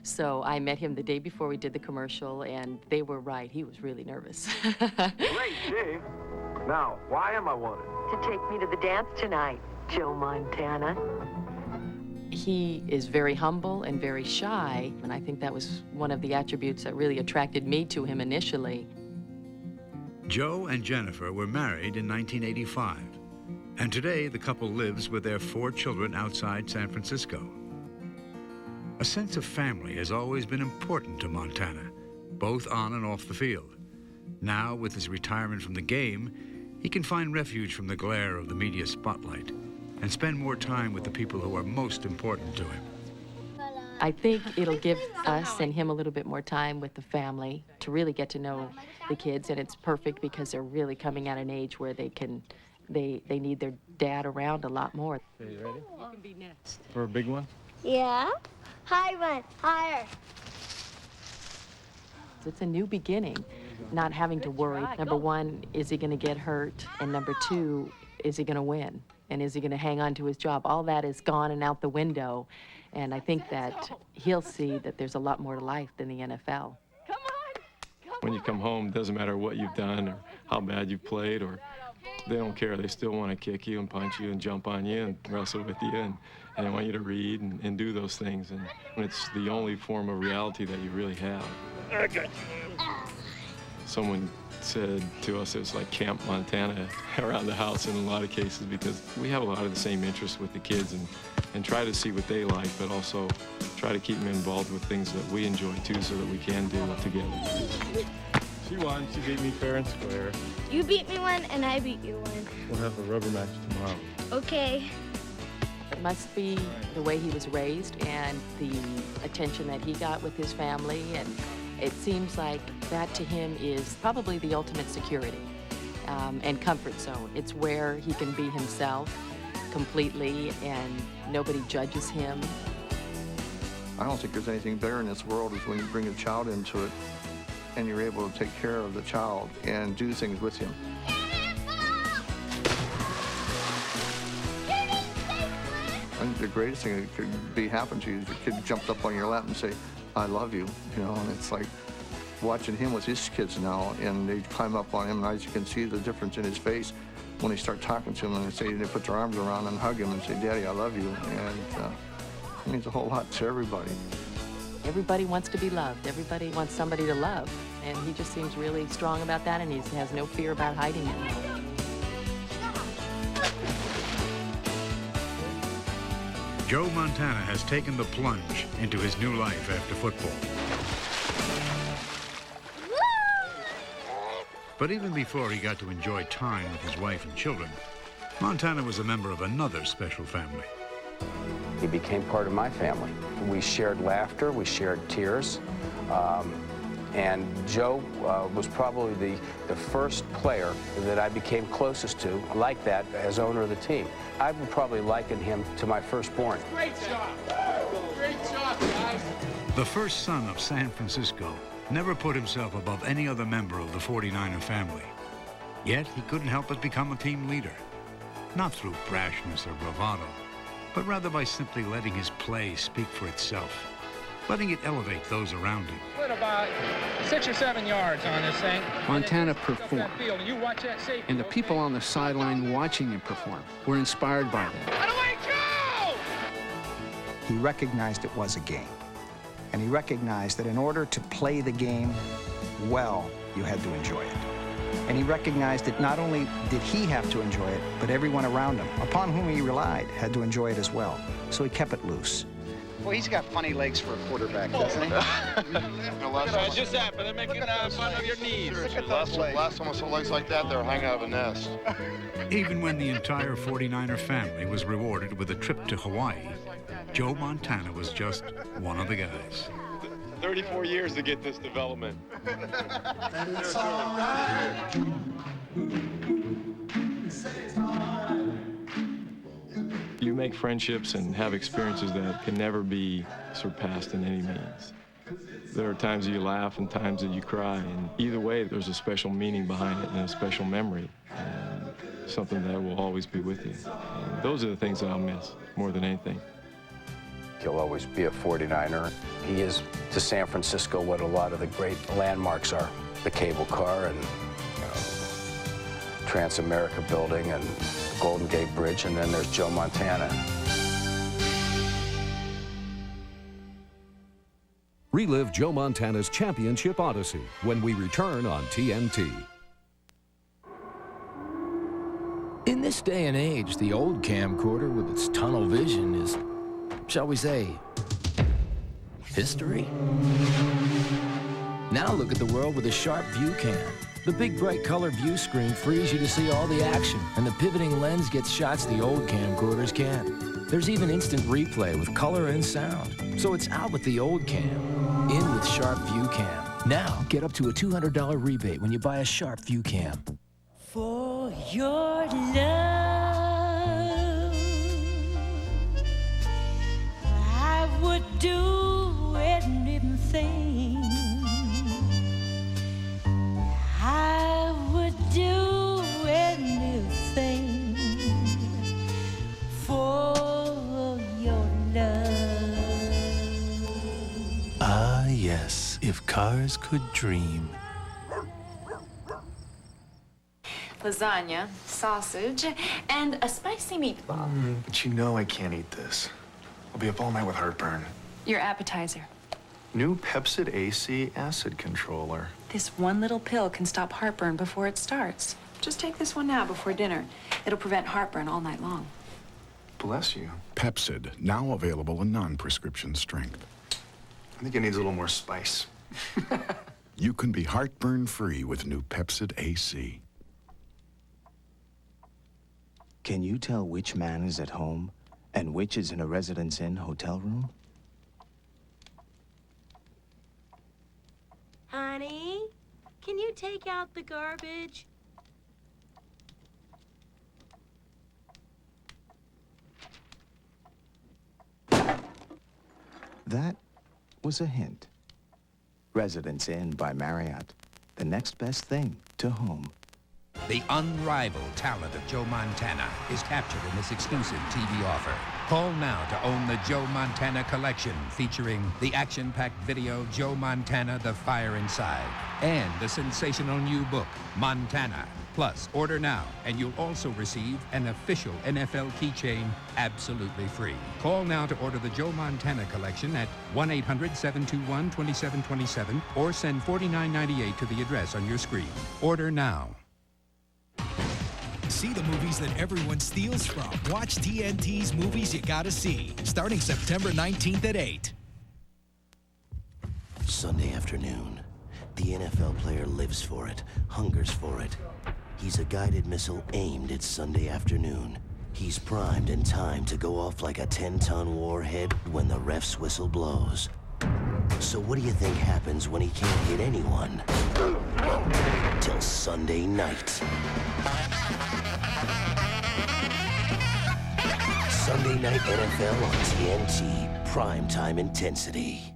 So I met him the day before we did the commercial, and they were right. He was really nervous. Great, Dave. Now, why am I wanted? To take me to the dance tonight, Joe Montana. He is very humble and very shy, and I think that was one of the attributes that really attracted me to him initially. Joe and Jennifer were married in 1985, and today the couple lives with their 4 children outside San Francisco. A sense of family has always been important to Montana, both on and off the field. Now, with his retirement from the game, he can find refuge from the glare of the media spotlight and spend more time with the people who are most important to him. I think it'll give us and him a little bit more time with the family to really get to know the kids, and it's perfect because they're really coming at an age where they need their dad around a lot more. Okay, you ready? You can be next. For a big one? Yeah. High one. Higher. It's a new beginning, not having to worry. Number one, is he going to get hurt? And number two, is he going to win? And is he going to hang on to his job? All that is gone and out the window. And I think that he'll see that there's a lot more to life than the NFL. When you come home, it doesn't matter what you've done or how bad you've played, or they don't care. They still want to kick you and punch you and jump on you and wrestle with you, and they want you to read and do those things. And it's the only form of reality that you really have. I got you. Someone said to us it was like Camp Montana around the house in a lot of cases, because we have a lot of the same interests with the kids and try to see what they like, but also try to keep them involved with things that we enjoy too, so that we can do it together. She won. She beat me fair and square. You beat me one, and I beat you one. We'll have a rubber match tomorrow. Okay. It must be the way he was raised and the attention that he got with his family, and it seems like that to him is probably the ultimate security and comfort zone. It's where he can be himself completely and nobody judges him. I don't think there's anything better in this world is when you bring a child into it and you're able to take care of the child and do things with him. I think the greatest thing that could happen to you is your kid jumped up on your lap and say, I love you, and it's like watching him with his kids now, and they climb up on him, and as you can see the difference in his face when they start talking to him, and they put their arms around him and hug him and say, Daddy, I love you, and it means a whole lot to everybody. Everybody wants to be loved. Everybody wants somebody to love, and he just seems really strong about that, and he has no fear about hiding it. Joe Montana has taken the plunge into his new life after football. But even before he got to enjoy time with his wife and children, Montana was a member of another special family. He became part of my family. We shared laughter, we shared tears, and Joe was probably the first player that I became closest to like that as owner of the team. I would probably liken him to my firstborn. Great job. Great job, guys. The first son of San Francisco never put himself above any other member of the 49er family. Yet he couldn't help but become a team leader. Not through brashness or bravado, but rather by simply letting his play speak for itself, letting it elevate those around him. Split about 6 or 7 yards on this thing. Montana performed, and the people on the sideline watching him perform were inspired by that. He recognized it was a game, and he recognized that in order to play the game well, you had to enjoy it. And he recognized that not only did he have to enjoy it, but everyone around him, upon whom he relied, had to enjoy it as well. So he kept it loose. Well, he's got funny legs for a quarterback, doesn't he? Just happened. They're making fun of your knees. Look at those legs. Last time I saw legs like that, they were hanging out of a nest. Even when the entire 49er family was rewarded with a trip to Hawaii, Joe Montana was just one of the guys. 34 years to get this development. It's all right. You make friendships and have experiences that can never be surpassed in any means. There are times that you laugh and times that you cry, and either way, there's a special meaning behind it and a special memory, and something that will always be with you. And those are the things that I'll miss more than anything. He'll always be a 49er. He is to San Francisco what a lot of the great landmarks are. The cable car and Trans-America building and Golden Gate Bridge, and then there's Joe Montana. Relive Joe Montana's championship odyssey when we return on TNT. In this day and age, the old camcorder with its tunnel vision is, shall we say, history. Now look at the world with a sharp view cam. The big bright color view screen frees you to see all the action, and the pivoting lens gets shots the old camcorders can't. There's even instant replay with color and sound. So it's out with the old cam, in with Sharp View Cam. Now, get up to a $200 rebate when you buy a Sharp View Cam. For your love, I would do anything. I would do anything for your love. Ah, yes, if cars could dream. Lasagna, sausage, and a spicy meatball. But you know I can't eat this. I'll be up all night with heartburn. Your appetizer. New Pepcid AC acid controller. This one little pill can stop heartburn before it starts. Just take this one now before dinner. It'll prevent heartburn all night long. Bless you. Pepcid, now available in non-prescription strength. I think it needs a little more spice. You can be heartburn-free with new Pepcid AC. Can you tell which man is at home and which is in a Residence Inn hotel room? Honey, can you take out the garbage? That was a hint. Residence Inn by Marriott. The next best thing to home. The unrivaled talent of Joe Montana is captured in this exclusive TV offer. Call now to own the Joe Montana collection, featuring the action-packed video Joe Montana, The Fire Inside, and the sensational new book, Montana. Plus, order now, and you'll also receive an official NFL keychain absolutely free. Call now to order the Joe Montana collection at 1-800-721-2727 or send $49.98 to the address on your screen. Order now. See the movies that everyone steals from. Watch TNT's Movies You Gotta See, starting September 19th at 8. Sunday afternoon. The NFL player lives for it, hungers for it. He's a guided missile aimed at Sunday afternoon. He's primed and timed to go off like a 10-ton warhead when the ref's whistle blows. So what do you think happens when he can't hit anyone? Till Sunday night. Sunday Night NFL on TNT, primetime intensity.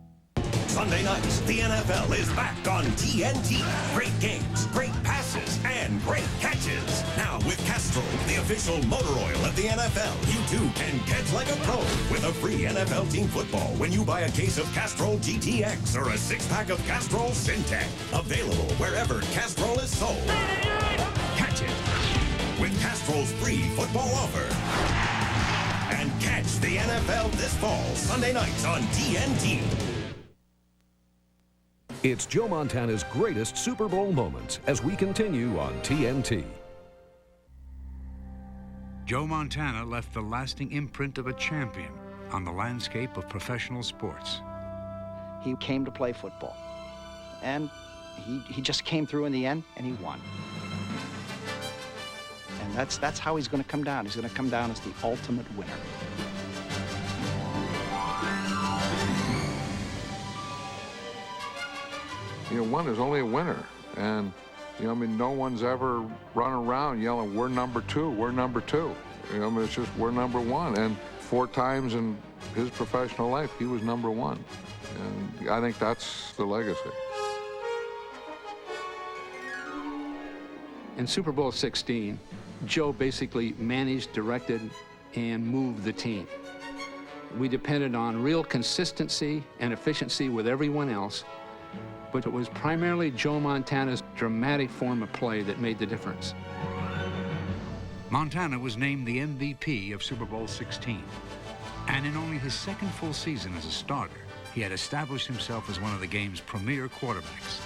Sunday nights, the NFL is back on TNT. Great games, great passes, and great catches. Now with Castrol, the official motor oil of the NFL, you too can catch like a pro with a free NFL team football when you buy a case of Castrol GTX or a 6-pack of Castrol Syntec. Available wherever Castrol is sold. Catch it with Castrol's free football offer. And catch the NFL this fall, Sunday nights on TNT. It's Joe Montana's greatest Super Bowl moments as we continue on TNT. Joe Montana left the lasting imprint of a champion on the landscape of professional sports. He came to play football, and he just came through in the end, and he won. And that's how he's going to come down. He's going to come down as the ultimate winner. You know, one is only a winner. And, you know, I mean, no one's ever run around yelling, we're number two, we're number two. You know, I mean, it's just, we're number one. And 4 times in his professional life, he was number one. And I think that's the legacy. In Super Bowl 16, Joe basically managed, directed, and moved the team. We depended on real consistency and efficiency with everyone else, but it was primarily Joe Montana's dramatic form of play that made the difference. Montana was named the MVP of Super Bowl 16. And in only his second full season as a starter, he had established himself as one of the game's premier quarterbacks.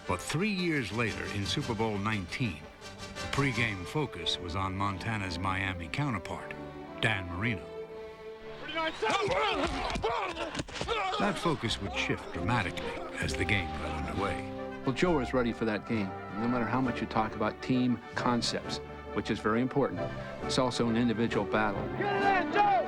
But 3 years later, in Super Bowl 19, the pregame focus was on Montana's Miami counterpart, Dan Marino. That focus would shift dramatically as the game got underway. Well, Joe was ready for that game. No matter how much you talk about team concepts, which is very important, it's also an individual battle. Get it in, Joe!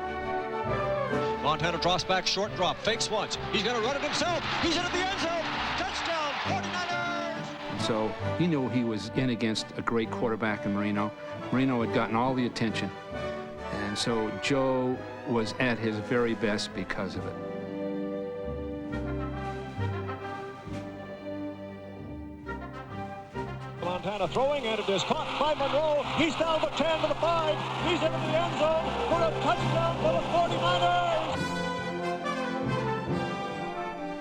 Montana drops back, short drop, fakes once. He's going to run it himself. He's into the end zone. Touchdown, 49ers! So he knew he was in against a great quarterback in Marino. Marino had gotten all the attention. And so Joe was at his very best because of it. Montana throwing, and it is caught by Monroe. He's down the 10 to the 5. He's into the end zone for a touchdown for the 49ers.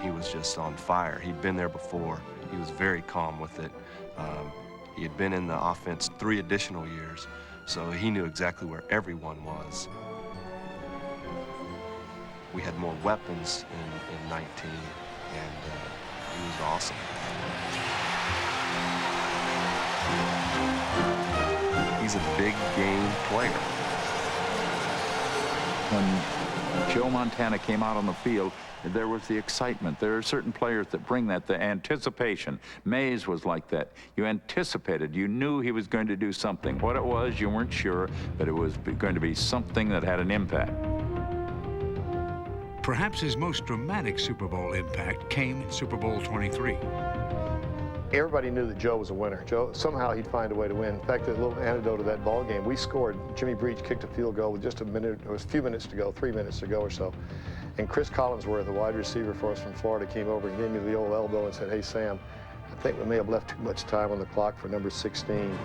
He was just on fire. He'd been there before. He was very calm with it. He had been in the offense 3 additional years, so he knew exactly where everyone was. We had more weapons in 19, and he was awesome. He's a big game player. When Joe Montana came out on the field, there was the excitement. There are certain players that bring that, the anticipation. Mays was like that. You anticipated. You knew he was going to do something. What it was, you weren't sure, but it was going to be something that had an impact. Perhaps his most dramatic Super Bowl impact came in Super Bowl 23. Everybody knew that Joe was a winner. Joe, somehow he'd find a way to win. In fact, a little anecdote of that ball game, we scored. Jimmy Breach kicked a field goal with just a minute, it was a few minutes to go, 3 minutes to go or so. And Chris Collinsworth, the wide receiver for us from Florida, came over and gave me the old elbow and said, "Hey, Sam, I think we may have left too much time on the clock for number 16.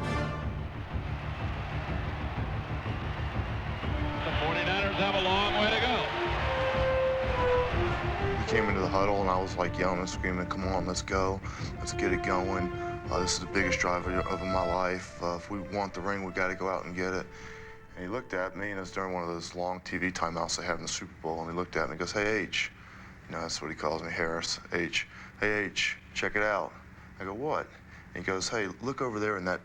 The 49ers have a long way to go. He came into the huddle, and I was like yelling and screaming, "Come on, let's go. Let's get it going. This is the biggest drive of my life. If we want the ring, we got to go out and get it." And he looked at me, and it was during one of those long TV timeouts they have in the Super Bowl, and he looked at me and goes, "Hey, H." You know, that's what he calls me, Harris, H. "Hey, H, check it out." I go, "What?" And he goes, "Hey, look over there in that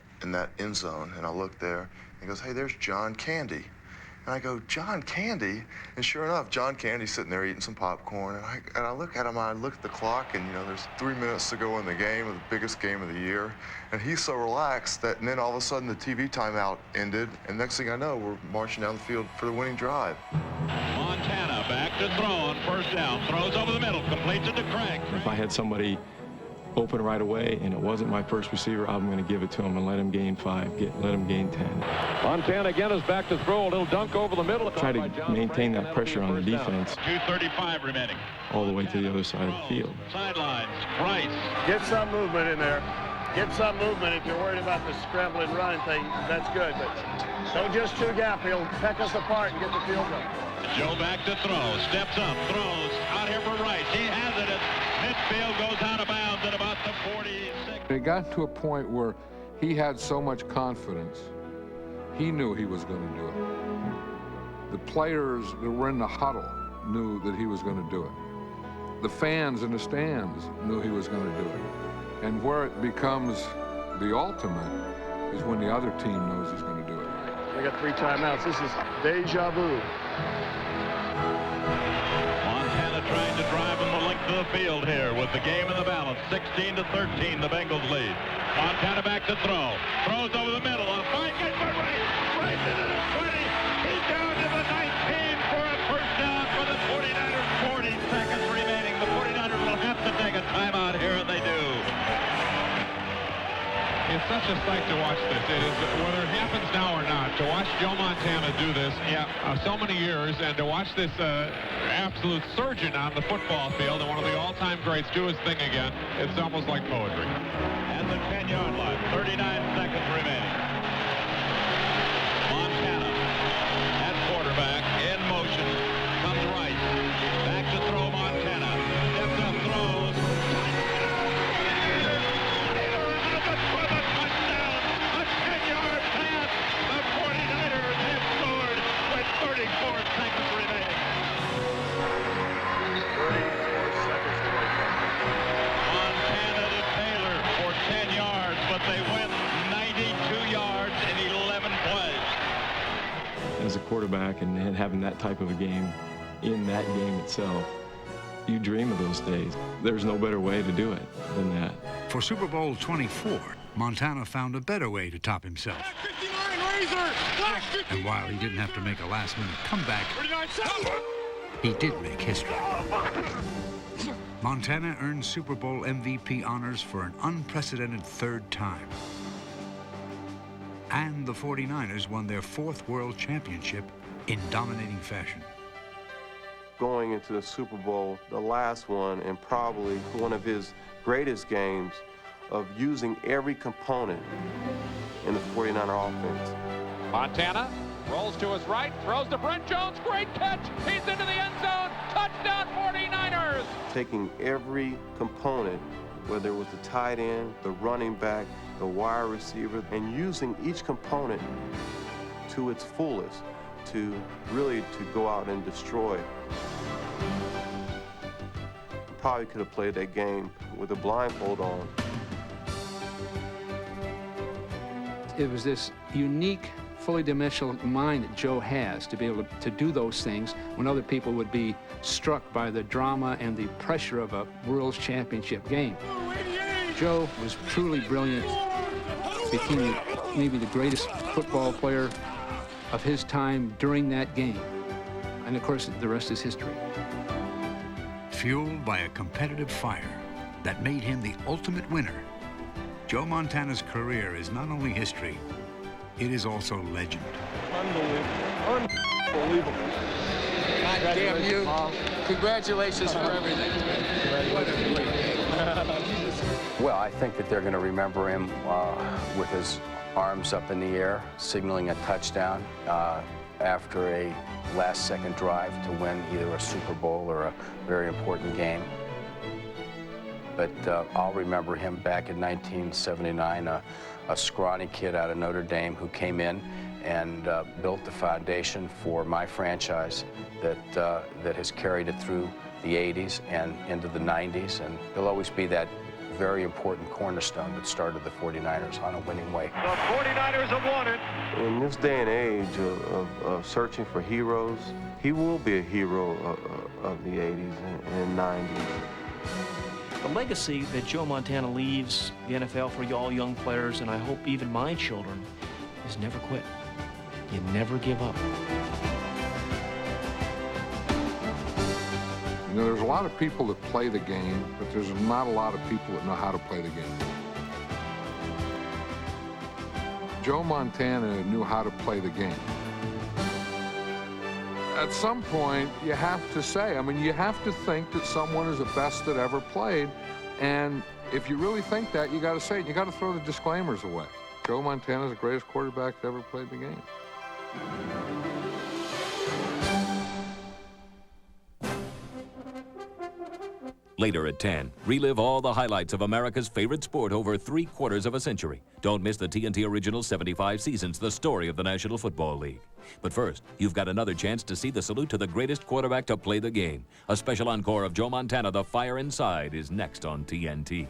end zone." And I look there, and he goes, "Hey, there's John Candy." And I go, "John Candy?" And sure enough, John Candy's sitting there eating some popcorn. And I look at him, and I look at the clock, and, you know, there's 3 minutes to go in the game, the biggest game of the year. And he's so relaxed that, and then all of a sudden the TV timeout ended, and next thing I know, we're marching down the field for the winning drive. Montana back to throw on first down. Throws over the middle, completes it to Craig. If I had somebody open right away and it wasn't my first receiver, I'm going to give it to him and let him gain 5, let him gain 10. Montana again is back to throw. A little dunk over the middle. Try to maintain that pressure on the defense. 2:35 remaining. All the way to the other side of the field. Sidelines, Price. Get some movement in there. Get some movement. If you're worried about the scrambling running thing, that's good. But don't just two-gap. He'll peck us apart and get the field goal. Joe back to throw. Steps up, throws. Out here for Rice. He has it. Midfield goes out of bounds at about the 46. It got to a point where he had so much confidence, he knew he was going to do it. The players that were in the huddle knew that he was going to do it. The fans in the stands knew he was going to do it. And where it becomes the ultimate is when the other team knows he's going to do it. We got 3 timeouts. This is deja vu. Trying to drive in the length of the field here with the game in the balance. 16-13, the Bengals lead. Montana back to throw. Throws over the middle. A fine catch by Rice. Rice into the 20. He's down to the 19 for a first down for the 49ers. 40 seconds remaining. The 49ers will have to take a timeout here, and they do. It's such a sight to watch this. It is, whether it happens now or not, to watch Joe Montana do this so many years, and to watch this absolute surgeon on the football field and one of the all-time greats do his thing again, it's almost like poetry. And the 10-yard line, 39 seconds remaining. Montana at quarterback, in motion, comes right. Back to throw Montana. Steps up, throws. A 10-yard pass. The 49ers have scored with 34 seconds remaining. 34 seconds away. Montana to Taylor for 10 yards, but they went 92 yards in 11 plays. As a quarterback and having that type of a game in that game itself, you dream of those days. There's no better way to do it than that. For Super Bowl 24, Montana found a better way to top himself. 59, And while he didn't have to make a last-minute comeback, he did make history. Montana earned Super Bowl MVP honors for an unprecedented third time. And the 49ers won their fourth world championship in dominating fashion. Going into the Super Bowl, the last one, and probably one of his greatest games of using every component in the 49er offense. Montana rolls to his right, throws to Brent Jones, great catch, he's into the end zone, touchdown 49ers! Taking every component, whether it was the tight end, the running back, the wide receiver, and using each component to its fullest to really go out and destroy. Probably could have played that game with a blindfold on. It was this unique, fully dimensional mind that Joe has to be able to do those things when other people would be struck by the drama and the pressure of a World Championship game. Joe was truly brilliant, became maybe the greatest football player of his time during that game. And of course, the rest is history. Fueled by a competitive fire that made him the ultimate winner, Joe Montana's career is not only history, it is also legend. Unbelievable. Unbelievable. God damn you. Congratulations for everything. What a great game. Well, I think that they're going to remember him with his arms up in the air, signaling a touchdown after a last-second drive to win either a Super Bowl or a very important game. But I'll remember him back in 1979, a scrawny kid out of Notre Dame who came in and built the foundation for my franchise that has carried it through the 80s and into the 90s. And he'll always be that very important cornerstone that started the 49ers on a winning way. The 49ers have won it. In this day and age of searching for heroes, he will be a hero of the 80s and 90s. The legacy that Joe Montana leaves the NFL for all young players, and I hope even my children, is never quit. You never give up. You know, there's a lot of people that play the game, but there's not a lot of people that know how to play the game. Joe Montana knew how to play the game. At some point, you have to say, I mean, you have to think that someone is the best that ever played, and if you really think that, you got to say it. You got to throw the disclaimers away. Joe Montana is the greatest quarterback that ever played the game. Later at 10, relive all the highlights of America's favorite sport over 3/4 of a century. Don't miss the TNT Original 75 Seasons, the story of the National Football League. But first, you've got another chance to see the salute to the greatest quarterback to play the game. A special encore of Joe Montana, The Fire Inside, is next on TNT.